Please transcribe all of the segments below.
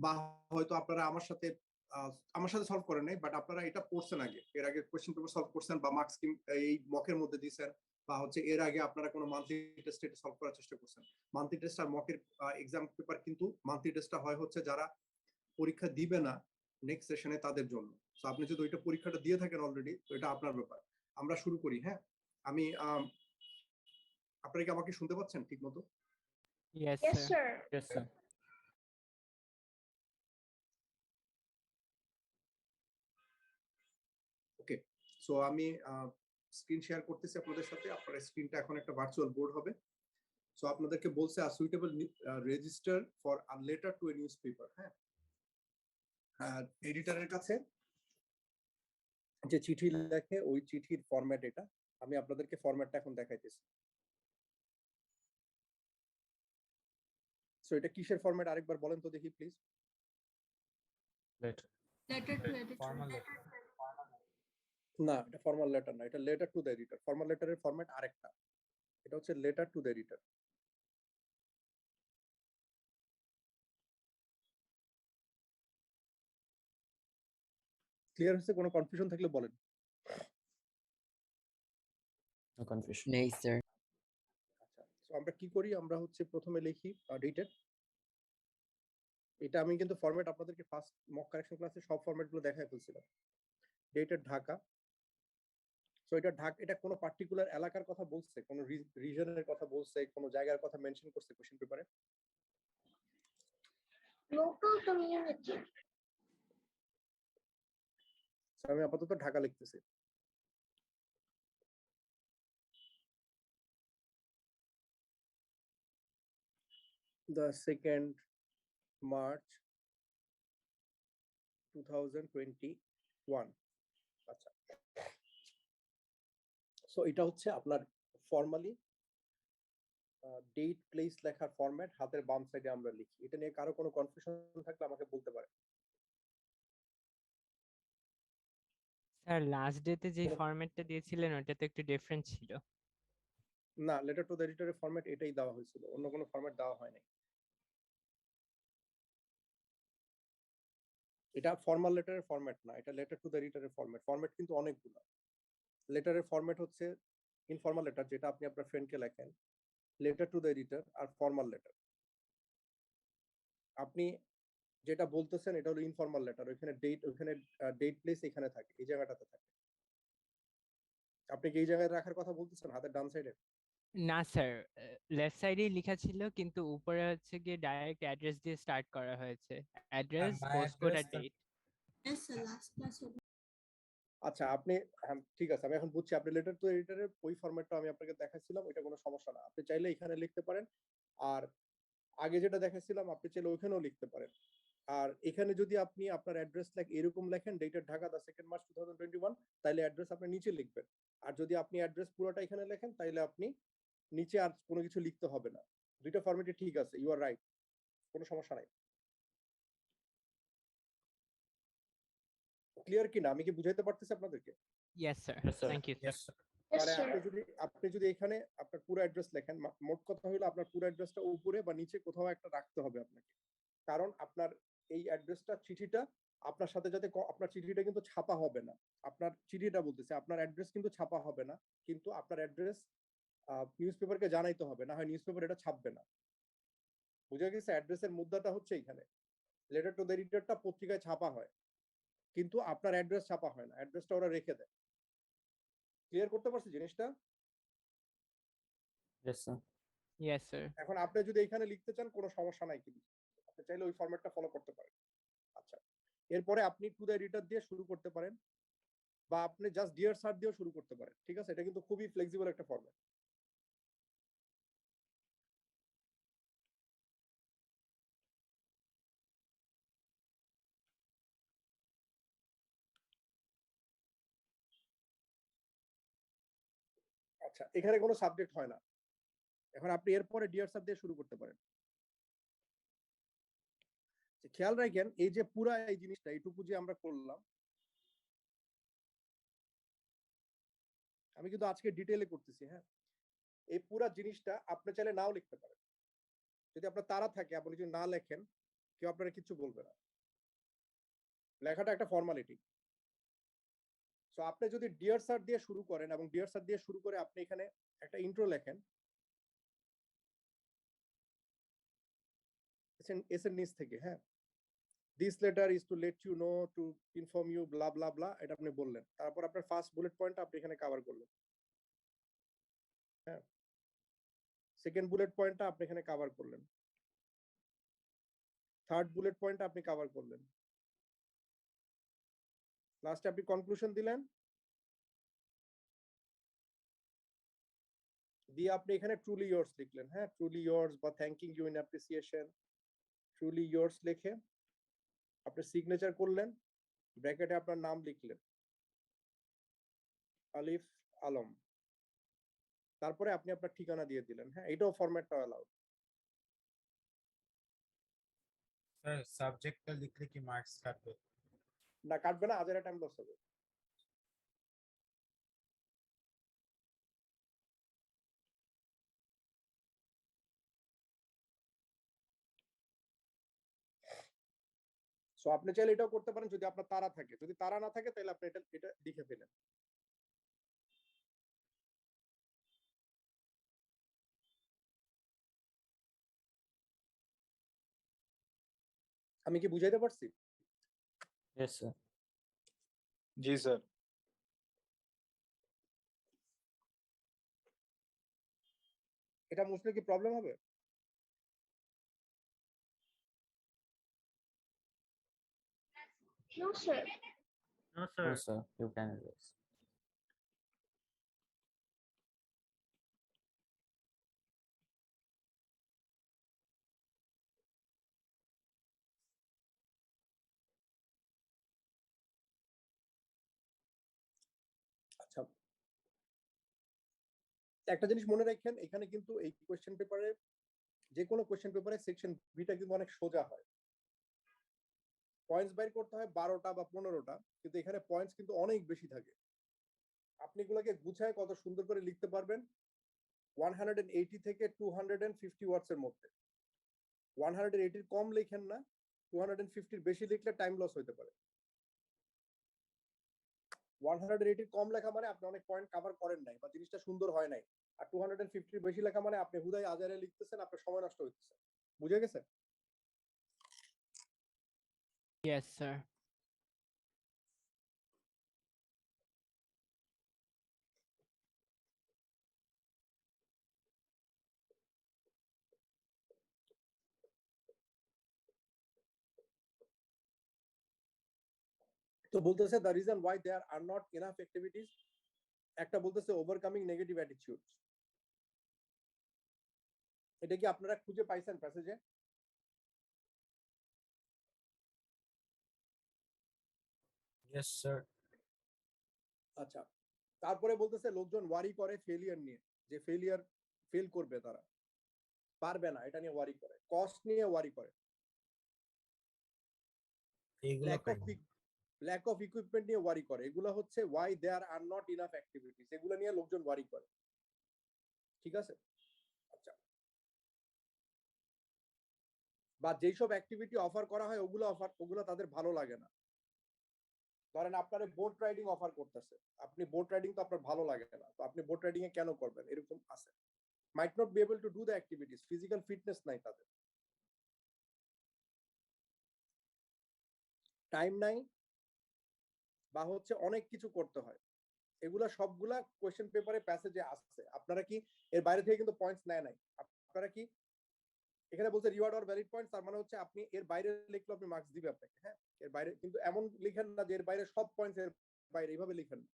বা হয়তো আপনারা আমার সাথে সলভ করেন নাই, বাট আপনারা এটা পড়ছেন আগে, এর আগে কোয়েশ্চেন পেপার সলভ করছেন বা মার্কস এই মকের মধ্যে দিয়েছেন, বা হচ্ছে এর আগে আপনারা কোনো মান্থলি টেস্ট এটা সলভ করার চেষ্টা করছেন। মান্থলি টেস্ট আর মকের এক্সাম পেপার কিন্তু মান্থলি টেস্টটা হয় হচ্ছে যারা পরীক্ষা দিবে না নেক্সট সেশনে তাদের জন্য। সো আপনি যদি ওইটা পরীক্ষাটা দিয়ে থাকেন অলরেডি, তো এটা আপনার ব্যাপার। আমরা শুরু করি। হ্যাঁ, আমি আপনারা কি আমাকে শুনতে পাচ্ছেন ঠিক মতো? Yes, Yes, sir. sir. Yes, sir. ওকে, সো আমি স্ক্রিন শেয়ার করতেছি আপনাদের সাথে। আপনার স্ক্রিনটা এখন একটা ভার্চুয়াল বোর্ড হবে। সো আপনাদেরকে বলছে আ suitable register for a letter to A news paper. হ্যাঁ, এডিটরের কাছে যে চিঠি লেখে ওই চিঠির ফরম্যাট এটা। আমি আপনাদেরকে ফরম্যাটটা এখন দেখাইতেছি। সো এটা কিসের ফরম্যাট আরেকবার বলেন তো দেখি please. Letter. Letter to editor. Formal letter. না, এটা ফর্মাল লেটার না, এটা letter to the editor. Formal লেটারের ফরম্যাট আরেকটা, এটা হচ্ছে letter to the editor. Clear হচ্ছে? কোনো কনফিউশন থাকলে বলেন। No confusion. Nay, sir. আচ্ছা, সো আমরা কি করি, আমরা হচ্ছে প্রথমে লিখি ডেটেড। এটা আমি কিন্তু ফরম্যাট আপনাদেরকে ফার্স্ট মক কারেকশন ক্লাসে সব ফরম্যাটগুলো দেখাই ফেলছিলাম। ডেটেড ঢাকা। সো এটা এটা কোনো পার্টিকুলার এলাকার কথা বলছে, কোনো রিজনের কথা বলছে, কোনো জায়গার কথা মেনশন করছে কোশ্চেন পেপারে? Local community. সো আমি আপাতত ঢাকা লিখতেছি। The 2nd March 2021। আচ্ছা, সো এটা হচ্ছে আপনার ফর্মালি ডেট প্লেস লেখার ফরম্যাট, হাতের বাম সাইডে আমরা লিখি। এটা নিয়ে কারো কোনো কনফিউশন থাকলে আমাকে বলতে পারে। স্যার লাস্ট ডেতে যে ফরম্যাটটা দিয়েছিলেন ওটা তো একটু ডিফারেন্ট ছিল। না, লেটার টু দ্য এডিটরের ফরম্যাট এটাই দেওয়া হয়েছিল, অন্য কোনো ফরম্যাট দেওয়া হয় নাই। এটা ফর্মাল লেটারের ফরম্যাট না, এটা লেটার টু দ্য এডিটরের ফরম্যাট। ফরম্যাট কিন্তু অনেকগুলো। লেটারের ফরম্যাট হচ্ছে ইনফর্মাল লেটার, যেটা আপনি আপনার ফ্রেন্ডকে লেখেন, লেটার টু দ্য এডিটর, আর ফর্মাল লেটার। আপনি যেটা বলতেছেন এটা হলো ইনফর্মাল লেটার, ওখানে ডেট প্লেস এখানে থাকে, এই জায়গাটাতে থাকে। আপনি কি এই জায়গায় রাখার কথা বলতেছেন, হাতের ডান সাইডে? না স্যার, লেফট সাইডেই লেখা ছিল কিন্তু উপরে হচ্ছে গিয়ে ডাইরেক্ট অ্যাড্রেস দিয়ে স্টার্ট করা হয়েছে। অ্যাড্রেস, my পোস্টকোড আর address, date. Yes, sir. Last class. আচ্ছা, আপনি ঠিক আছে, আমি এখন বুঝছি। আপনি লেটার টু এডিটরের ওই ফরম্যাটটা আমি আপনাকে দেখাচ্ছিলাম, ওইটা কোনো সমস্যা না, আপনি চাইলে এখানে লিখতে পারেন। আর আগে যেটা দেখাচ্ছিলাম আপনি চাইলে ওইখানেও লিখতে পারেন। আর এখানে যদি আপনি আপনার অ্যাড্রেস এরকম লেখেন, dated Dhaka the 2nd March 2021, তাইলে অ্যাড্রেস আপনি নিচে লিখবেন। আর যদি আপনি অ্যাড্রেস পুরোটা এখানে লেখেন, তাইলে আপনি নিচে আর কোনো কিছু লিখতে হবে না। দুইটা ফরম্যাটই ঠিক আছে, ইউ আর রাইট, কোনো সমস্যা নাই। ক্লিয়ার কি না? আমি কি বুঝাইতে পারতেছি আপনাদেরকে? Yes sir, Yes, sir. Thank you sir. Yes, sir. Yes, মানে sir. আপনি যদি এখানে আপনার পুরো অ্যাড্রেস লেখেন, মোট কথা হলো আপনার পুরো অ্যাড্রেসটা উপরে বা নিচে কোথাও একটা রাখতে হবে আপনাকে। কারণ আপনার এই অ্যাড্রেসটা, চিঠিটা আপনার সাথে যাতে, আপনার চিঠিটা কিন্তু ছাপা হবে না। আপনার চিঠিটা বলতেছে, আপনার অ্যাড্রেস কিন্তু ছাপা হবে না, কিন্তু আপনার অ্যাড্রেস নিউজ পেপারকে জানাইতে হবে, না হয় নিউজ পেপার এটা ছাপবে না। বুঝা গেছে? অ্যাড্রেসের মুদ্রাটা হচ্ছে এখানে। লেটার টু দ্য এডিটরটা পত্রিকায় ছাপা হয়, কিন্তু আপনার অ্যাড্রেস ছাপা হয় না, অ্যাড্রেসটা ওরা রেখে দেয়। ক্লিয়ার করতে পারছি জিনিসটা? Yes, sir. Yes sir. এখন আপনি যদি এখানে লিখতে চান কোনো সমস্যা নাই, কিন্তু আপনি চাইলে ওই ফরম্যাটটা ফলো করতে পারেন। আচ্ছা, এরপরে আপনি টু দ্য এডিটর দিয়ে শুরু করতে পারেন, বা আপনি জাস্ট ডিয়ার স্যার দিয়েও শুরু করতে পারেন। ঠিক আছে, এটা কিন্তু খুবই ফ্লেক্সিবল একটা ফরম্যাট। আচ্ছা, এখানে কোনো সাবজেক্ট হয় না। এখন আপনি এরপরে ডিয়ার স্যার দিয়ে শুরু করতে পারেন। খেয়াল রাখেন, এই যে পুরা এই জিনিসটা, এইটুকু যে আমরা করলাম, আমি কিন্তু আজকে ডিটেইলে করতেছি। হ্যাঁ, এই পুরা জিনিসটা আপনি চাইলে নাও লিখতে পারেন। যদি আপনার তাড়া থাকে, আপনি যদি না লেখেন, কেউ আপনারা কিচ্ছু বলবে না। লেখাটা একটা ফর্মালিটি। সো আপনি যদি ডিয়ার স্যার দিয়ে শুরু করেন এবং ডিয়ার স্যার দিয়ে শুরু করে আপনি এখানে একটা ইন্ট্রো লেখেন এস এর নিচ থেকে, হ্যাঁ, this letter is to let you know to inform you blah blah blah, এটা আপনি বললেন। তারপর আপনার ফার্স্ট বুলেট পয়েন্টটা আপনি এখানে কভার করলেন, হ্যাঁ। সেকেন্ড বুলেট পয়েন্টটা আপনি এখানে কভার করলেন, থার্ড বুলেট পয়েন্টটা আপনি কভার করলেন, লাস্টে আপনি কনক্লুশন দিলেন, দিয়ে আপনি এখানে ট্রুলি ইয়ার্স লিখলেন, হ্যাঁ, ট্রুলি ইয়ার্স বা thanking you in appreciation, truly yours লিখে আপনি সিগনেচার করলেন, ব্র্যাকেটে আপনার নাম লিখলেন আলিফ আলম, তারপরে আপনি আপনার ঠিকানা দিয়ে দিলেন, হ্যাঁ, এটাও ফরম্যাটটা অ্যালাউড। স্যার সাবজেক্টটা লিখলে কি মার্কস কাটবে? না, কাটবে না, আজারে টাইম লস হবে। সো আপনি চাইলে এটাও করতে পারেন যদি আপনার তাড়া থাকে, যদি তাড়া না থাকে তাহলে আপনি এটা লিখে ফেলেন। আমি কি বুঝাইতে পারছি? Yes, sir. জি স্যার। এটা মুছলে কি প্রবলেম হবে? No, sir. No, No, sir. You can erase. আচ্ছা, একটা জিনিস মনে রাখেন, এখানে কিন্তু এই কোশ্চেন পেপারে, যে কোনো কোশ্চেন পেপারে সেকশন বিটা কিন্তু অনেক সোজা হয়। পয়েন্টস বাইর করতে হয় 12টা বা 15টা, কিন্তু এখানে পয়েন্টস কিন্তু অনেক বেশি থাকে। আপনি এগুলোকে গুছায় কত সুন্দর করে লিখতে পারবেন 180 থেকে 250 ওয়ার্ডস এর মধ্যে। 180 কম লিখেন না, 250 বেশি লিখলে টাইম লস হতে পারে। 180 কম লেখা মানে আপনি অনেক পয়েন্ট কভার করেন নাই বা জিনিসটা সুন্দর হয় নাই, আর 250 বেশি লেখা মানে আপনি হুদাই আজারে লিখতেছেন, আপনার সময় নষ্ট হইতেছে। বুঝে গেছে? Yes, sir. তো বলতেছে the reason why there are not enough activities, একটা বলতেছে ওভারকামিং নেগেটিভ অ্যাটিটিউডস। এটা কি আপনারা খুঁজে পাইছেন প্যাসেজে? yes sir. আচ্ছা, তারপরে বলতেছে লোকজন ওয়ারি করে ফেলিয়ার নিয়ে, যে ফেল করবে, তারা পারবে না, এটা নিয়ে ওয়ারি করে, কস্ট নিয়ে ওয়ারি করে, এইগুলো ল্যাক অফ ইকুইপমেন্ট নিয়ে ওয়ারি করে। এগুলো হচ্ছে why there are not enough activities, এগুলো নিয়ে লোকজন ওয়ারি করে। ঠিক আছে? আচ্ছা, বা যেসব অ্যাক্টিভিটি অফার করা হয় ওগুলো তাদের ভালো লাগে না। ধরেন আপনার বোট রাইডিং অফার করতেছে, আপনি বোট রাইডিং তো আপনার ভালো লাগে না, তো আপনি বোট রাইডিং এ কেন করবেন? এরকম আছে, might not be able to do the activities, physical fitness নাই তাদের, টাইম নাই, বা হচ্ছে অনেক কিছু করতে হয়। এগুলা সবগুলা কোয়েশ্চেন পেপারে প্যাসেজে আসছে। আপনারা কি এর বাইরে থেকে কিন্তু পয়েন্টস নেয় নাই? আপনারা কি এখানে বলছে রিওয়ার্ড অর ভ্যালিড পয়েন্টস, তার মানে হচ্ছে আপনি এর বাইরে লিখলে আপনি মার্কস দিবে আপনাকে, হ্যাঁ, এর বাইরে কিন্তু এমন লিখেন না যে এর বাইরে সব পয়েন্টস এর বাইরে, এইভাবে লিখেন না।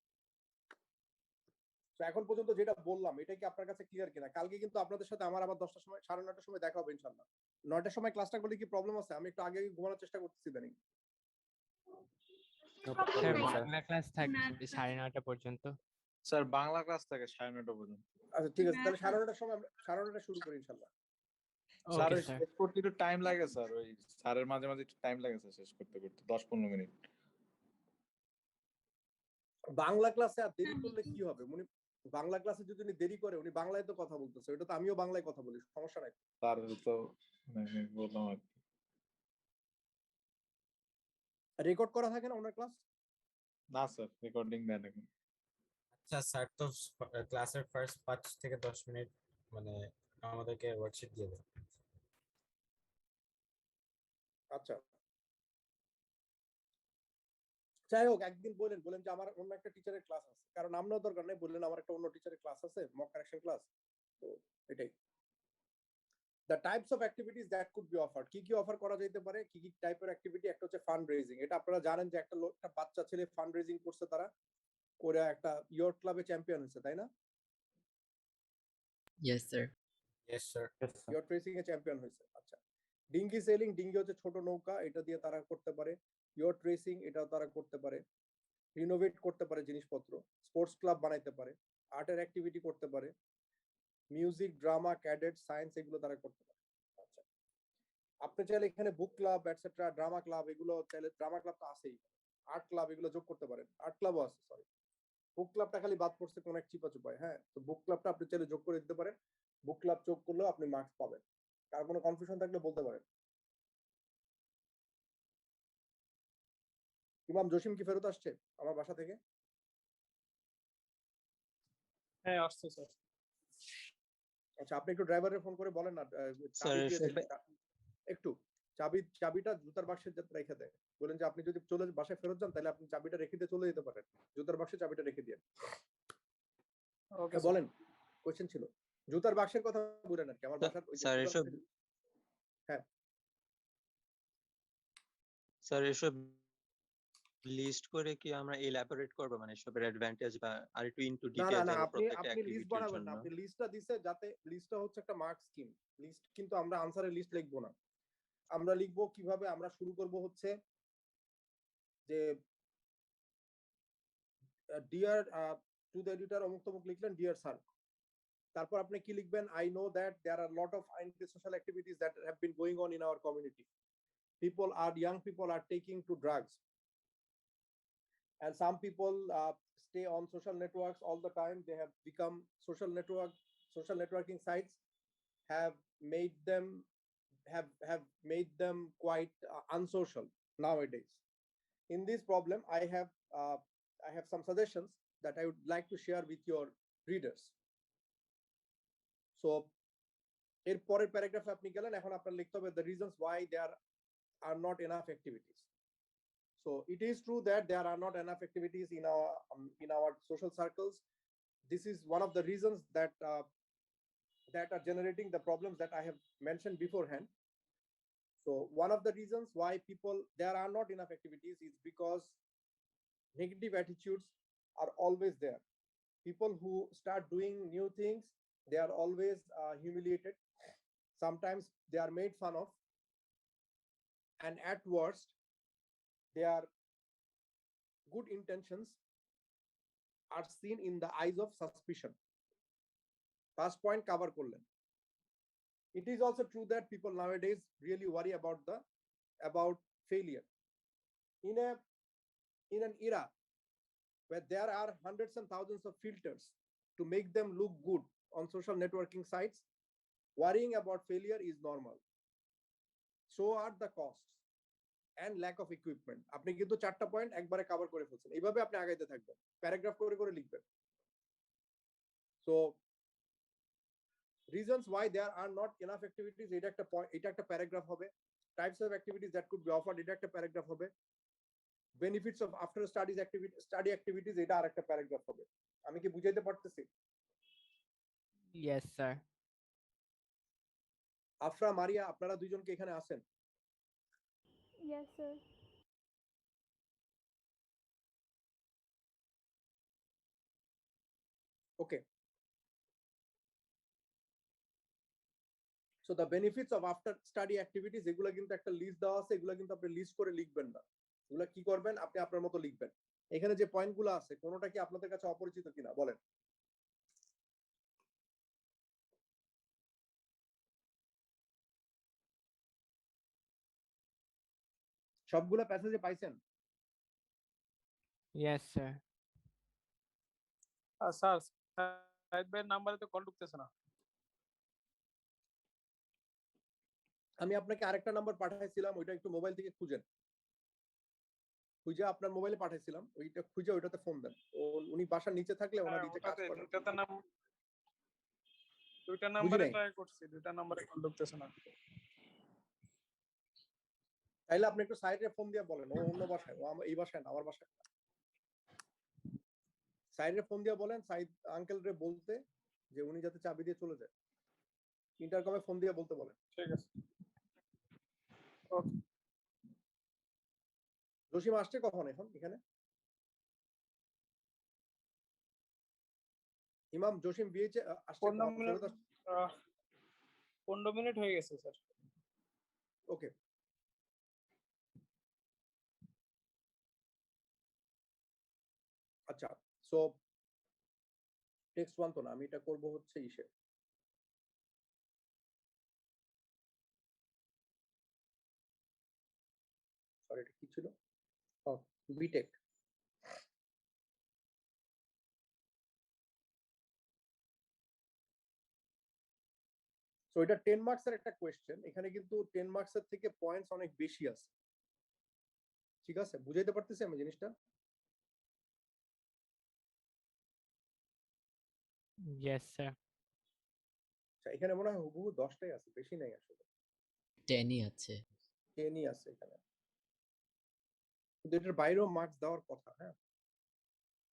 তো এখন পর্যন্ত যেটা বললাম এটা কি আপনার কাছে ক্লিয়ার কিনা? কালকে কিন্তু আপনাদের সাথে আমার আবার 10টার সময় 9:30টার সময় দেখা হবে ইনশাআল্লাহ। 9টার সময় ক্লাসটা করলে কি প্রবলেম আছে? আমি একটু আগে ঘুমানোর চেষ্টা করতেছি জানি। No Problem স্যার problem, নাই। sir. বাংলা ক্লাস থাকবে Math class. 9:30 পর্যন্ত। স্যার বাংলা ক্লাস থাকে 9:30 পর্যন্ত। আচ্ছা ঠিক আছে, তাহলে Math 9:30টার সময় আমরা 9:30টা শুরু করি ইনশাআল্লাহ। স্যার ওকে ওই স্যার। শেষ করতে একটু টাইম লাগে স্যার, ওই স্যারের মাঝে মাঝে একটু টাইম লাগে স্যার শেষ করতে 10-15 মিনিট। বাংলা ক্লাসে আর দেরি করলে কি হবে? উনি বাংলা ক্লাসে যদি উনি দেরি করে, উনি বাংলায় তো কথা বলতেছে, ওটা তো আমিও বাংলায় কথা বলি, সমস্যা নাই। স্যার তো মানে বললাম আর কি। রেকর্ড করা থাকে না ওনার ক্লাস? না স্যার, রেকর্ডিং দেন এখন। আচ্ছা স্যার, তো ক্লাসের ফার্স্ট 5 থেকে 10 মিনিট মানে আমাদেরকে ওয়ার্কশিট দিয়ে দেন। আচ্ছা, যাই হোক, একদিন বলেন যে আমার অন্য একটা টিচারের ক্লাস আছে, কারণ আমরাও দরকার নেই, বললেন আমার একটা অন্য টিচারের ক্লাস আছে, মক কারেকশন ক্লাস। তো এটাই the types of activities that could be offered, কি কি অফার করা যেতে পারে, কি কি টাইপের অ্যাক্টিভিটি। একটা হচ্ছে ফান্ড রেজিং, এটা আপনারা জানেন যে একটা বাচ্চা ছেলে ফান্ড রেজিং করছে, তারা করে একটা ইয়র্ক ক্লাবে চ্যাম্পিয়ন হয়েছে, তাই না? Yes, sir. Yes sir. Yes, sir. York racing এ চ্যাম্পিয়ন হয়েছে। আচ্ছা, ডিঙ্গি সেলিং, ডিঙ্গি হচ্ছে ছোট নৌকা, এটা দিয়ে তারা করতে পারে। ইয়র্ক রেসিং, এটাও তারা করতে পারে। রিনোভেট করতে পারে জিনিসপত্র, স্পোর্টস ক্লাব বানাইতে পারে, আর্টের অ্যাক্টিভিটি করতে পারে, মিউজিক, ড্রামা, ক্যাডেট, সায়েন্স, এগুলো তারা করতে পারে। আচ্ছা, আপনি চাইলে এখানে বুক ক্লাব এটসেট্রা, ড্রামা ক্লাব, এগুলো চাইলে, ড্রামা ক্লাব তো আছেই, আর্ট ক্লাব এগুলো যোগ করতে পারেন। আর্ট ক্লাবও আছে, সরি, বুক ক্লাবটা খালি বাদ পড়ছে কোন এক চিপা চুপায়। হ্যাঁ, তো বুক ক্লাবটা আপনি চাইলে যোগ করে দিতে পারেন, বুক ক্লাব যোগ করলেও আপনি মার্কস পাবেন। কার কোনো কনফিউশন থাকলে বলতে পারেন। ইমাম জসিম কি ফেরত আসছে আমার বাসা থেকে? হ্যাঁ আসছে স্যার। আচ্ছা, আপনি একটু ড্রাইভারের ফোন করে বলেন না, Sir, চাবি দিয়ে should দেন। একটু চাবিটা জুতার বাক্সে রেখে দেয়, বলেন যে আপনি যদি চলে বাসায় ফেরত যান তাহলে আপনি চাবিটা রেখে দিয়ে চলে যেতে পারেন, জুতার বাক্সে চাবিটা রেখে দিয়ে। ওকে হ্যাঁ, বলেন, কোশ্চেন ছিল। জুতার বাক্সের কথা বলেন আর কি, আমার বাসার ওই যে স্যার, জুতার এসব বাক্সে- হ্যাঁ, স্যার এসব লিস্ট করে কি আমরা এলাবোরেট করব, মানে এসবের অ্যাডভান্টেজ বা আর একটু ইনটু না না ডিটেইলস না, যাব আপনি প্রত্যেকটা লিস্ট অ্যাক্টিভিটির বানাবেন না, জন্য? আপনি লিস্টটা দিছে, যাতে লিস্টটা হচ্ছে একটা মার্ক স্কিম লিস্ট, কিন্তু আমরা আনসারের লিস্ট লিখবো না। আমরা লিখবো কিভাবে, আমরা শুরু করব হচ্ছে যে ডিয়ার টু দ্য এডিটর অমুক তমুক লিখলেন, ডিয়ার স্যার, তারপর আপনি কি লিখবেন, I know that there are lot of anti social activities that have been going on in our community, young people are taking to drugs, and some people stay on social networks all the time. They have become social networking sites have made them have made them quite unsocial nowadays. In this problem, I have some suggestions that I would like to share with your readers. So এর পরের প্যারাগ্রাফে আপনি গেলেন, এখন আপনার লিখতে হবে the reasons why there are not enough activities. So it is true that there are not enough activities in our social circles. This is one of the reasons that are generating the problems that I have mentioned beforehand. So one of the reasons why there are not enough activities is because negative attitudes are always there. People who start doing new things, they are always humiliated. Sometimes they are made fun of, and at worst, their good intentions are seen in the eyes of suspicion. First point cover করলেন। It is also true that people nowadays really worry about failure. In an era where there are hundreds and thousands of filters to make them look good on social networking sites, worrying about failure is normal. So are the costs and lack of equipment. আপনি কিন্তু 4টা point একবারে cover করে ফেলছেন, এইভাবে আপনি আগাইতে থাকবেন, প্যারাগ্রাফ করে করে লিখবেন। So reasons why there are not enough activities, এটা একটা পয়েন্ট, এটা একটা প্যারাগ্রাফ হবে। Types of activities that could be offered, এটা একটা প্যারাগ্রাফ হবে। Benefits of after study activities, এটা আরেকটা প্যারাগ্রাফ হবে। আমি কি বুঝাইতে পারতেছি? Yes, sir. আফরা, মারিয়া, আপনারা দুইজন কি এখানে আছেন? Yes, sir. Okay. So the benefits of after study activities, এগুলা কিন্তু একটা লিস্ট দেওয়া আছে, এগুলা কিন্তু আপনি লিস্ট করে লিখবেন না। এগুলা কি করবেন, আপনি আপনার মতো লিখবেন। এখানে যে পয়েন্টগুলো আছে কোনোটা কি আপনাদের কাছে অপরিচিত কিনা বলেন? সবগুলা প্যাসেজে পাইছেন? Yes, sir. স্যার সাইদ ভাইয়ের নাম্বারে তো কল ঢুকতেছে না। আমি আপনাকে আরেকটা নাম্বার পাঠাইছিলাম, ওইটা একটু মোবাইল থেকে খুঁজেন। খুঁজে আপনার মোবাইলে পাঠাইছিলাম, ওইটা খুঁজে ওইটাতে ফোন দেন। উনি বাসার নিচে থাকলে ওনার হ্যাঁ নিচে কাজ ওটাতে করে। দুইটা বুঝি নাম্বারে নাই। ট্রাই করছি, দুইটা নাম্বারে কল ঢুকতেছে না। তাইলে আপনি একটু সাইডে ফোন দিয়ে বলেন, ও অন্য বাসায়, ও এই বাসায় না, আমার বাসায়। সাইডে ফোন দিয়ে বলেন সাইদ আঙ্কেল রে বলতে যে উনি যাতে চাবি দিয়ে চলে যায়। ইন্টারকমে ফোন দিয়ে বলতে বলেন। ঠিক আছে। ওকে। জসিম আসছে কখন এখন এখানে? ইমাম জসিম বিএইচে আসছে 15 মিনিট, ফেরত আসছে? 15 মিনিট হয়ে গেছে স্যার। ওকে। আচ্ছা, সো টেক্সট 1 তো না, আমি এটা করব হচ্ছে ইসে। সরি, এটা কি ছিল? বিটেক। সো এটা 10 মার্কসের একটা কোয়েশ্চেন। এখানে কিন্তু 10 মার্কসের থেকে পয়েন্টস অনেক বেশি আছে। ঠিক আছে, বুঝাইতে পারতেছি আমি জিনিসটা? Yes, sir. আচ্ছা, এখানে মনে হয় হুবহু 10টাই আছে, বেশি নাই আসলে। 10ই আছে। 10ই আছে এখানে। কিন্তু এটার বাইরেও মার্কস দেওয়ার কথা। হ্যাঁ,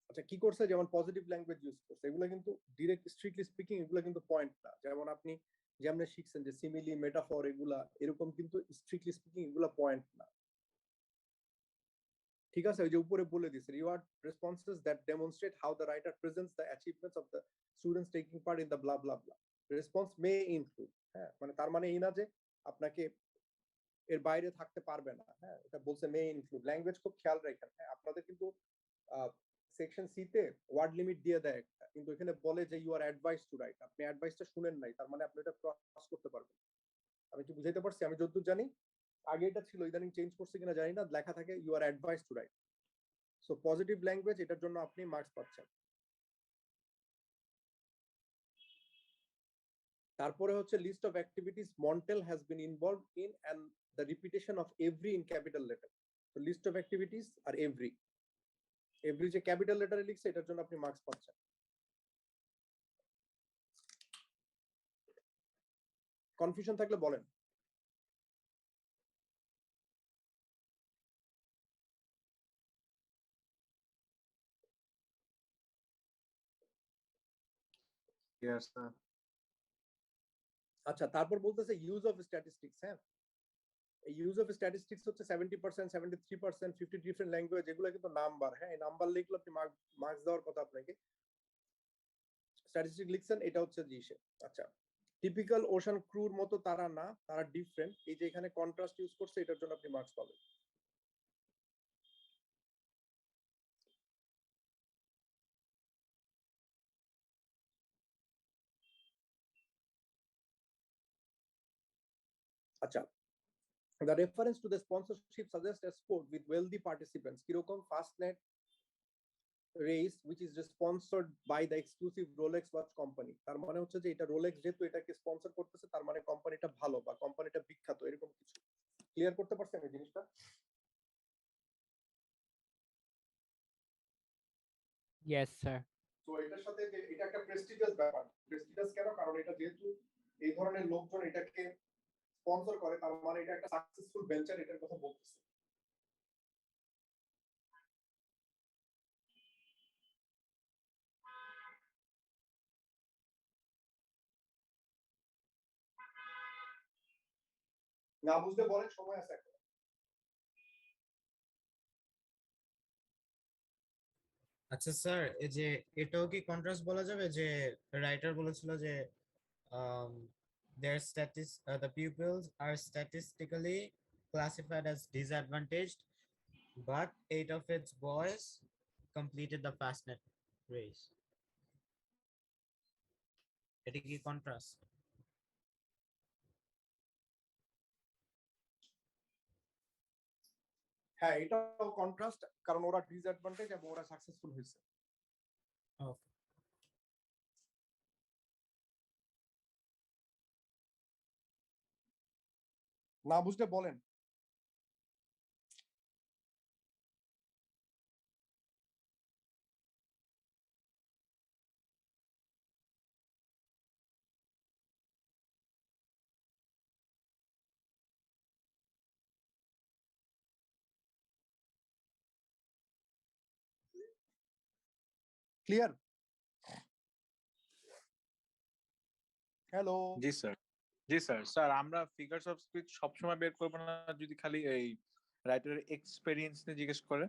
আচ্ছা, কি করছে, যেমন পজিটিভ ল্যাঙ্গুয়েজ ইউজ করছে, এগুলো কিন্তু ডিরেক্ট স্ট্রিক্টলি স্পিকিং এগুলো কিন্তু পয়েন্ট না। যেমন আপনি যেমন শিখছেন যে সিমিলি, মেটাফর, এগুলা এরকম কিন্তু স্ট্রিক্টলি স্পিকিং এগুলো পয়েন্ট না। ঠিক আছে, ওই যে উপরে বলে দিয়েছে, reward responses that demonstrate how the writer presents the achievements of the students taking part in the blah blah blah. Response May include, হ্যাঁ, মানে তার মানে এই না যে আপনাকে এর বাইরে থাকতে পারবে না। হ্যাঁ, এটা বলছে মে ইনক্লুড। ল্যাঙ্গুয়েজ খুব খেয়াল রাখেন। হ্যাঁ, আপনাদের কিন্তু সেকশন সি তে ওয়ার্ড লিমিট দিয়ে দেয় একটা, কিন্তু এখানে বলে যে you are advise to write. আপনি অ্যাডভাইসটা শুনেন নাই, তার মানে আপনি এটা ক্রস করতে পারবেন। আমি কি বুঝাইতে পারছি? আমি যতদূর জানি, আগে এটা ছিল, ইদানিং চেঞ্জ করছে কিনা জানি না, লেখা থাকে you are advise to write. So positive language, এটার জন্য আপনি মার্কস পাচ্ছেন। তারপরে হচ্ছে list of activities Montel has been involved in and the repetition of every in capital letter. তো লিস্ট অফ অ্যাক্টিভিটিস আর এভরি যে ক্যাপিটাল লেটারে লিখছে, এটার জন্য আপনি মার্কস পাচ্ছেন। কনফিউশন থাকলে বলেন। Yes, sir. আচ্ছা, তারপর বলতেছে ইউজ অফ স্ট্যাটিস্টিক্স। হ্যাঁ, এই ইউজ অফ স্ট্যাটিস্টিক্স হচ্ছে 70%, 73%, 50 ডিফারেন্ট ল্যাঙ্গুয়েজ, এগুলো কিন্তু নাম্বার। হ্যাঁ, এই নাম্বার লিখলে আপনি মার্কস দেওয়ার কথা আপনাকে। স্ট্যাটিস্টিক লিখছেন, এটা হচ্ছে জিসে। আচ্ছা, টিপিক্যাল ওশান ক্রুর মতো তারা না, তারা ডিফারেন্ট। এই যে এখানে কন্ট্রাস্ট ইউজ করছে, এটার জন্য আপনি মার্কস পাবেন। আচ্ছা, the reference to the sponsorship suggests a sport with wealthy participants, কিরকম ফাস্টনেট race which is sponsored by the exclusive Rolex watch company। তার মানে হচ্ছে যে এটা রোলেক্স যেহেতু এটাকে স্পন্সর করতেছে, তার মানে কোম্পানিটা ভালো বা কোম্পানিটা বিখ্যাত, এরকম কিছু। ক্লিয়ার করতে পারছেন এই জিনিসটা? Yes, sir. তো এটার সাথে যে এটা একটা প্রেস্টিজিয়াস ব্যাপার। প্রেস্টিজিয়াস কেন? কারণ এটা যেহেতু এই ধরনের লোকজন এটাকে স্পন্সর করে, তার মানে এটা একটা সাকসেসফুল ভেঞ্চার, এটার কথা বলতেছে। না বুঝতে বলেন, সময় আছে এখন। আচ্ছা স্যার, এই যে এটাও কি কন্ট্রাস্ট বলা যাবে, যে রাইটার বলেছিল যে the pupils are statistically classified as disadvantaged, but 8 of its boys completed the fastnet race. এটা কি কন্ট্রাস্ট? হ্যাঁ, এটাও কন্ট্রাস্ট, কারণ ওরা ডিসঅ্যাডভান্টেজ এবং ওরা সাকসেসফুল হয়েছে। ওকে। না বুঝলে বলেন। ক্লিয়ার? হ্যালো। জি স্যার। জি স্যার। স্যার আমরা ফিগারস অফ স্পিচ সবসময় বের করবো না যদি খালি এই রাইটারের এক্সপেরিয়েন্স নিয়ে জিজ্ঞেস করে?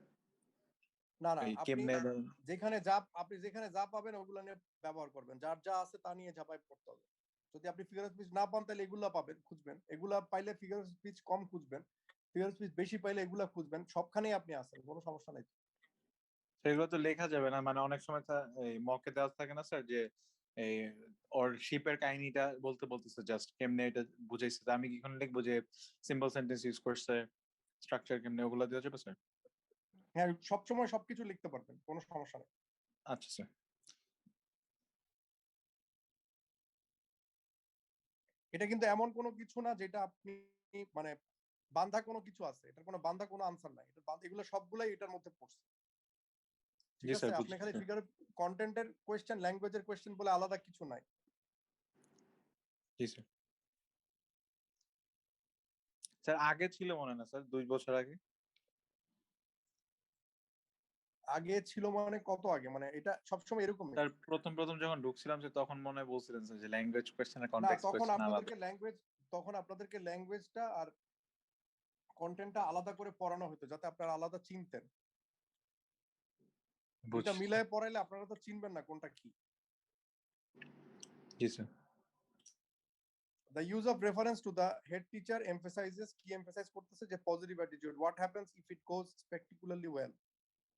না না, এই আপনি কেমনে ধরুন যেখানে যা পাবেন ওগুলো নিয়ে ব্যবহার করবেন, যার যা আছে তা নিয়ে ঝাঁপাই পড়তে হবে। যদি আপনি ফিগার অফ স্পিচ না পান তাহলে এগুলা পাবেন, খুঁজবেন। এগুলা পাইলে ফিগার অফ স্পিচ কম খুঁজবেন, ফিগার অফ স্পিচ বেশি পাইলে এগুলা খুঁজবেন। সবখানেই আপনি আছেন, কোনো সমস্যা নাই। সেগুলো তো লেখা যাবে না, মানে অনেক সময় এই মকে দেওয়া থাকে না স্যার, যে এই ওর শিপের কাহিনীটা বলতেছে জাস্ট কেমনে এটা বুঝাইছে, তা আমি কি এখন লিখবো যে সিম্পল সেন্টেন্স ইউজ করছে, স্ট্রাকচার কেমনে, ওগুলো দেওয়া যাবে স্যার? হ্যাঁ, সবসময় সবকিছু লিখতে পারবেন, কোনো সমস্যা নেই। আচ্ছা স্যার। এটা কিন্তু এমন কোনো কিছু না যেটা আপনি মানে বান্ধা কোনো কিছু আছে, এটার কোনো বান্ধা কোনো আনসার নাই। এগুলো সবগুলাই এটার মধ্যে পড়ছে। ঠিক জি আছে, স্যার, আপনি বুঝছি খালি স্যার। ফিগার কন্টেন্টের কোয়েশ্চেন, ল্যাঙ্গুয়েজের কোয়েশ্চেন বলে আলাদা কিছু নাই। জি স্যার। স্যার আগে ছিল মনে না স্যার, 2 বছর আগে? আগে ছিল মানে কত আগে? মানে এটা সবসময় এরকমই। স্যার প্রথম যখন ঢুকছিলাম স্যার, তখন মনে হয় বলছিলেন স্যার যে ল্যাঙ্গুয়েজ কোয়েশ্চেন আর না, কনটেক্সট কোয়েশ্চেন আলাদা। তখন আপনাদেরকে ল্যাঙ্গুয়েজটা আর কন্টেন্টটা আলাদা করে পড়ানো হতো, যাতে আপনারা আলাদা চিনতেন। এটা বুঝছি। মিলায়ে পড়াইলে আপনারা তো চিনবেন না কোনটা কি। জি sir. The use of reference to the head teacher emphasizes, কি emphasize করতেছে যে positive attitude. What happens if it goes spectacularly well?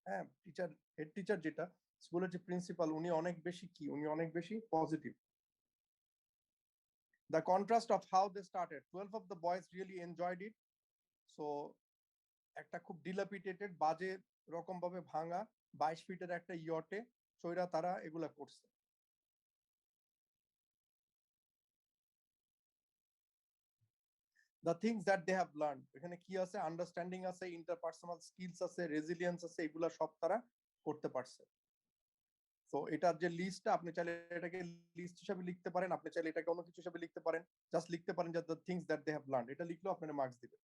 হ্যাঁ, হেড টিচার যেটা স্কুলের যে প্রিন্সিপাল, উনি অনেক বেশি positive. The contrast of how they started. 12 of the boys really enjoyed it. So একটা খুব dilapidated, বাজে রকম ভাবে ভাঙা 22 ফিটের একটা ইয়টে চইরা তারা এগুলা করছে। The things that they have learned, এখানে কি আছে? আন্ডারস্ট্যান্ডিং আছে, ইন্টারপার্সোনাল স্কিলস আছে, রেজিলিয়েন্স আছে, এগুলা সব তারা করতে পারছে। তো এটার যে লিস্টটা, আপনি চাইলে এটাকে লিস্ট হিসেবে লিখতে পারেন, আপনি চাইলে এটাকে অন্য কিছু হিসেবে লিখতে পারেন। জাস্ট লিখতে পারেন যে the things that they have learned, এটা লিখলেও আপনারা মার্কস দিবে।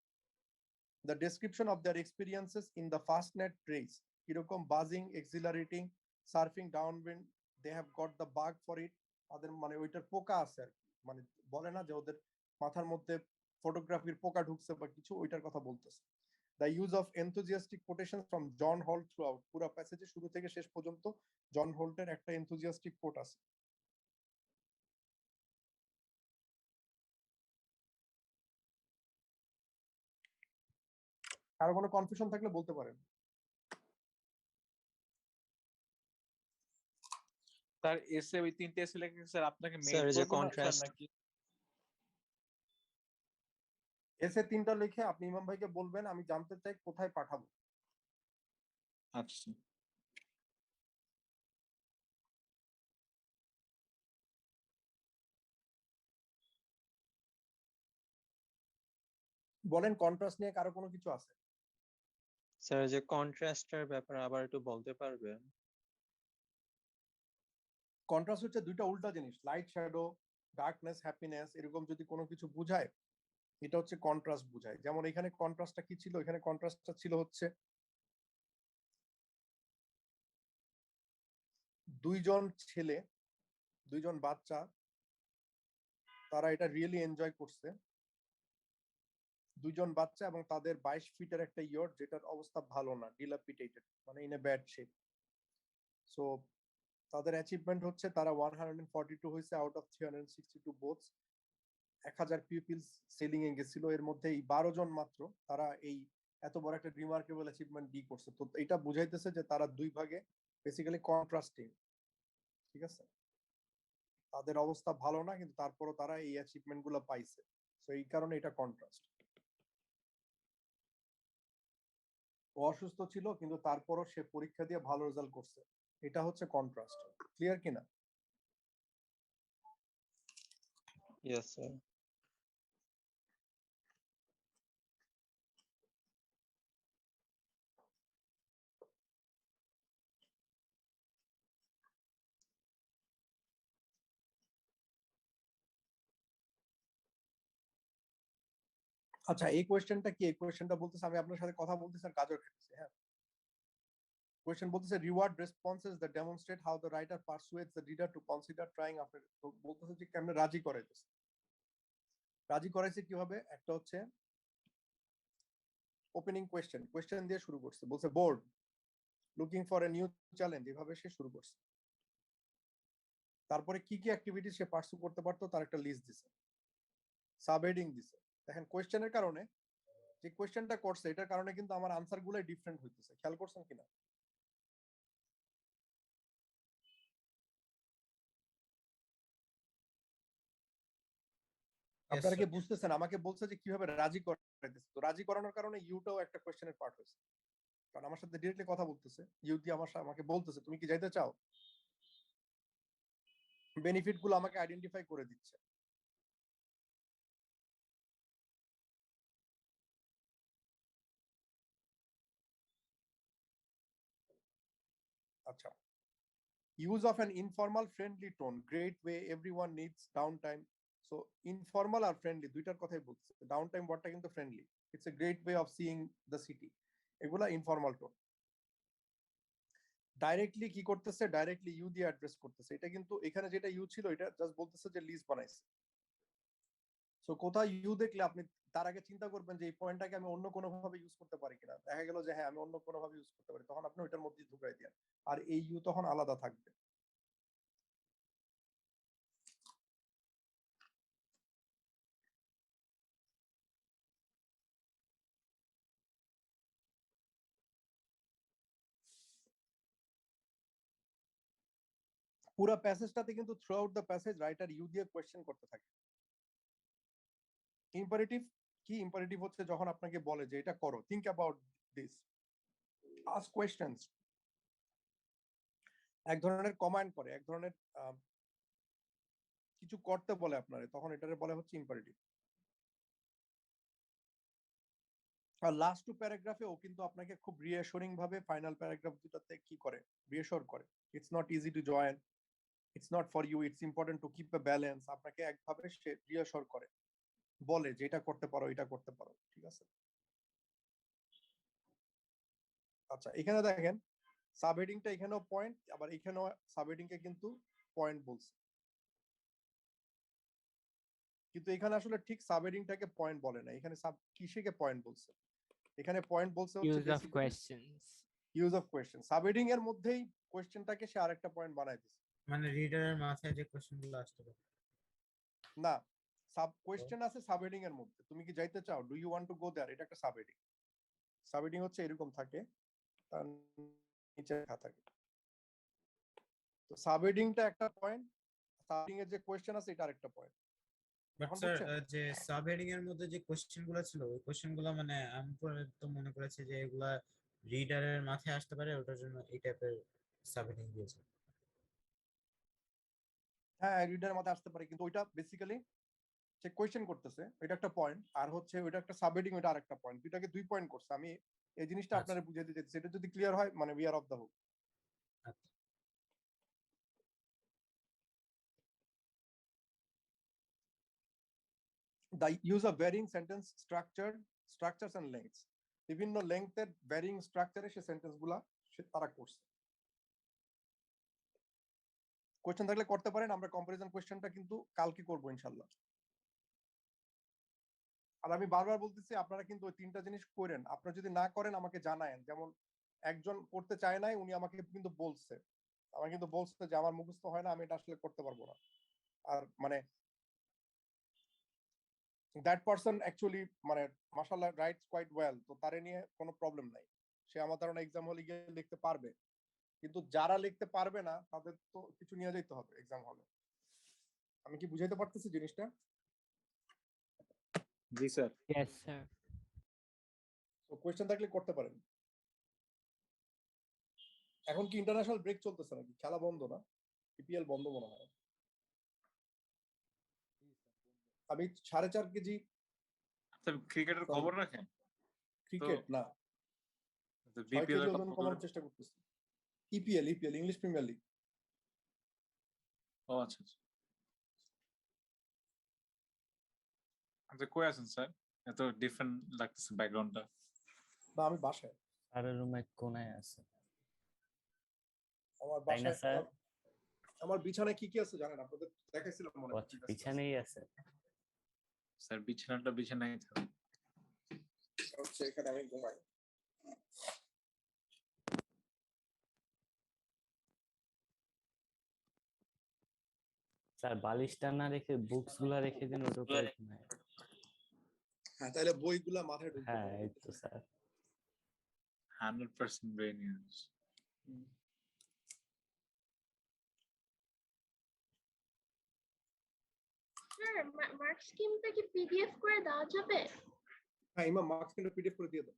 The description of their experiences in the fastnet race, কিরকম বাজিং, এক্সিলারেটিং, surfing downwind, they have got the bug for it, তাদের মানে ওইটার পোকা আছে আর কি, মানে বলে না যে ওদের মাথার মধ্যে ফটোগ্রাফির পোকা ঢুকছে বা কিছু, ওইটার কথা বলতেছে। The use of enthusiastic quotations from John Holt throughout, পুরো প্যাসেজে শুরু থেকে শেষ পর্যন্ত জন হোল্টের একটা enthusiastic কোট আছে। কারো কোনো কনফিউশন থাকলে বলতে পারেন। স্যার এসে ওই 3টে এসে লিখে স্যার আপনাকে মেইল স্যার, এই যে করব না স্যার, কন্ট্রাস্ট, নাকি? এসে 3টা লিখে আপনি ইমাম ভাইকে বলবেন আমি জানতে চাই কোথায় পাঠাবো। আচ্ছা। বলেন, কন্ট্রাস্ট নিয়ে কারো কোনো কিছু আছে? স্যার যে কন্ট্রাস্টের ব্যাপারে আবার একটু বলতে পারবেন? কন্ট্রাস্ট হচ্ছে দুইটা উল্টা জিনিস, লাইট শ্যাডো, ডার্কনেস, হ্যাপিনেস, এরকম যদি কোনো কিছু বুঝায় এটা হচ্ছে কন্ট্রাস্ট বুঝায়। যেমন এখানে কন্ট্রাস্টটা কি ছিল? এখানে কন্ট্রাস্টটা ছিল হচ্ছে দুইজন বাচ্চা, তারা এটা রিয়েলি এনজয় করছে। দুইজন বাচ্চা এবং তাদের 22 ফিটের একটা ইয়ট যেটার অবস্থা ভালো না, ডিলাপিটেটেড, মানে in a bad shape. So তাদের অ্যাচিভমেন্ট হচ্ছে তারা 142 হয়েছে out of 362 boats. 1000 peoples sailing এ গেছিল, এর মধ্যে এই 12 জন মাত্র তারা এই এত বড় একটা রিমার্কেবল অ্যাচিভমেন্ট ডি করছে। তো এটা বুঝাইতেছে যে তারা দুই ভাগে বেসিক্যালি কন্ট্রাস্টিং। ঠিক আছে, তাদের অবস্থা ভালো না কিন্তু তারপরও তারা এই অ্যাচিভমেন্ট গুলো পাইছে। তো এই কারণে এটা কন্ট্রাস্ট। ও অসুস্থ ছিল কিন্তু তারপরও সে পরীক্ষা দিয়ে ভালো রেজাল্ট করছে, এটা হচ্ছে কন্ট্রাস্ট। ক্লিয়ার কিনা? Yes sir. আচ্ছা, এই কোয়েশ্চেনটা কি? এই কোয়েশ্চেনটা বলতেছে আমি আপনার সাথে কথা বলতেছি আর গাজর খাচ্ছি। হ্যাঁ, কোয়েশ্চেন বলতেছে reward responses that demonstrate how the writer persuades the reader to consider trying after. বলতেছে যে কেমনে রাজি করাইতেছে। রাজি করাইছে কিভাবে? একটা হচ্ছে ওপেনিং কোয়েশ্চেন দিয়ে শুরু করছে, বলছে board looking for a new challenge, এভাবে সে শুরু করছে। তারপরে কি কি অ্যাক্টিভিটি সে পারসু করতে পারতো তার একটা লিস্ট দিছে, সাবহেডিং দিছে। দেখেন কোয়েশ্চেনের কারণে যে কোয়েশ্চেনটা করছে এটার কারণে কিন্তু আমার আনসার গুলাই ডিফারেন্ট হইতেছে, খেয়াল করছেন কিনা? আপনারা কি বুঝতেছেন? আমাকে বলছে যে কিভাবে রাজি করাইতেছে, তো রাজি করানোর কারণে ইউটাও একটা কোয়েশ্চেনের পার্ট হয়েছে, কারণ আমার সাথে ডিরেক্টলি কথা বলতেছে, ইউ দিয়ে আমাকে বলতেছে তুমি কি যাইতে চাও, বেনিফিট গুলো আমাকে আইডেন্টিফাই করে দিচ্ছে। আচ্ছা, use of an informal friendly tone, great way, everyone needs downtime. So informal R friendly দুইটার কথাই বলছে। downtime ওয়ার্ডটা কিন্তু friendly, it's a great way of seeing the city, এগুলা informal tone। ডাইরেক্টলি কি করতেছে? ডাইরেক্টলি ইউ দিয়ে অ্যাড্রেস করতেছে। এটা কিন্তু এখানে যেটা ইউ ছিল এটা জাস্ট বলতেছে যে লিস্ট বানাইছে। সো কোথায় ইউ দেখলে আপনি তার আগে চিন্তা করবেন যে এই পয়েন্টটাকে আমি অন্য কোনো ভাবে ইউজ করতে পারি কিনা। দেখা গেল যে হ্যাঁ আমি অন্য কোনো ভাবে ইউজ করতে পারি, তখন আপনি ওইটার মধ্যে ঢুকাই দেন, আর এই ইউ তখন আলাদা থাকবে। পুরো প্যাসেজটাতে কিন্তু throughout the passage writer you দিয়ে কোয়েশ্চেন করতে থাকে। ইম্পারেটিভ কি? ইম্পারেটিভ হচ্ছে যখন আপনাকে বলে যে এটা করো, think about this, ask questions, এক ধরনের কমান্ড করে, এক ধরনের কিছু করতে বলে আপনারে, তখন এটারে বলে হচ্ছে ইম্পারেটিভ। আর লাস্ট টু প্যারাগ্রাফে ও কিন্তু আপনাকে খুব রিঅ্যাসুরিং ভাবে ফাইনাল প্যারাগ্রাফ দুটাতে কি করে? রিঅ্যাসিওর করে, it's not easy to join, it's not for you, it's important to keep a balance. আপনাকে একভাবে সে রিঅ্যাসিওর করে, বলে যে এটা করতে পারো, এটা করতে পারো, ঠিক আছে? আচ্ছা, এখানে দেখেন সাবহেডিংটা এখানেও পয়েন্ট, আবার এখানেও সাবহেডিং কে কিন্তু পয়েন্ট বলছে, কিন্তু এখানে আসলে ঠিক সাবহেডিংটাকে পয়েন্ট বলে না, এখানে সাব কিসেকে পয়েন্ট বলছে? এখানে পয়েন্ট বলছে হচ্ছে use of questions. Use of question. Subheading এর মধ্যেই কোয়েশ্চেনটাকে সে আরেকটা পয়েন্ট বানায় দিছে। মানে রিডারের মাথায় যে কোশ্চেনগুলো আসতে পারে না, সাব কোয়েশ্চেন আছে সাবহেডিং এর মধ্যে, তুমি কি যাইতে চাও, do you want to go there, এটা একটা সাবহেডিং। সাবহেডিং হচ্ছে এরকম থাকে, তার নিচে লেখা থাকে। তো সাবহেডিংটা একটা পয়েন্ট, সাবহেডিং এর যে কোয়েশ্চেন আছে এটা আরেকটা পয়েন্ট। বাট স্যার যে সাবহেডিং এর মধ্যে যে কোশ্চেনগুলো ছিল ওই কোশ্চেনগুলো মানে আমি তো মনে করেছি যে এগুলা রিডারের মাথায় আসতে পারে, ওটার জন্য এই টাইপের সাবহেডিং দিয়েছে। হ্যাঁ, রিডারের মাথায় আসতে পারে, কিন্তু ওইটা বেসিক্যালি সে কোয়েশ্চেন করতেছে, এটা একটা পয়েন্ট, আর হচ্ছে ওইটা একটা সাবহেডিং, ওইটা আরেকটা পয়েন্ট, দুইটাকে দুই পয়েন্ট করছে। আমি এই জিনিসটা আপনারা বুঝিয়ে দিতে চাইছি, এটা যদি ক্লিয়ার হয় মানে we are of the hook. The use of varying sentence structures and lengths, বিভিন্ন লেংথের ভ্যারিং স্ট্রাকচারে সে সেন্টেন্স গুলা তারা করছে। কোয়েশ্চেন থাকলে করতে পারেন, আমরা কম্পারিজন কোয়েশ্চেনটা কিন্তু কালকে করবো ইনশাআল্লাহ। আর আমি বারবার বলতেছি আপনারা কিন্তু ওই তিনটা জিনিস করেন, আপনারা যদি না করেন আমাকে জানায়েন। যেমন একজন করতে চায় নাই, উনি আমাকে কিন্তু বলছে যে আমার মুখস্থ হয় না, আমি এটা আসলে করতে পারবো না। আর মানে দ্যাট পারসন অ্যাকচুয়ালি মানে মাশাআল্লাহ রাইটস কোয়াইট ওয়েল, তো তারে নিয়ে কোনো প্রবলেম নাই, সে আমার ধারণা এক্সাম হলে গিয়ে লিখতে পারবে। কিন্তু যারা লিখতে পারবে না তাদের তো কিছু নিয়ে যেতে হবে এক্সাম হলে। আমি কি বুঝাইতে পারতেছি জিনিসটা? জি স্যার। Yes sir. তো কোয়েশ্চেন থাকলে করতে পারেন। এখন কি ইন্টারন্যাশনাল ব্রেক চলতেছে নাকি? খেলা বন্ধ না? ইপিএল বন্ধ মনে হয়। আমি 4.5 কেজি ক্রিকেটের খবর রাখেন? ক্রিকেট না, বিপিএল এর ওজন কমানোর চেষ্টা করতেছি। EPL English Premier League. ও আচ্ছা আচ্ছা। আচ্ছা, কই আছেন স্যার? এত ডিফারেন্ট লাগতেছে ব্যাকগ্রাউন্ডটা। না, আমি বাসায়। আর রুমে কোনায় আছে। আমার তাই না, বাসায় স্যার? আমার বিছানায় কি কি আছে জানেন? আপনাদের দেখাইছিলাম মনে হয়। ঠিক আছে। বিছানেই আছে। স্যার বিছানাটা বিছানায় থাকে। হচ্ছে এখানে আমি ঘুমাই। স্যার বালিশটা না রেখে বুকস গুলা রেখে দিন, ওটার উপরে ঘুমায়। হ্যাঁ, তাহলে বইগুলা মাথায় ঢুকবে। হ্যাঁ, এই তো sir. 100% brain use. Sir mark স্কিমটা কি পিডিএফ করে দেওয়া যাবে? হ্যাঁ, ইমাম মার্কস কিন্তু পিডিএফ করে দিয়ে দাও।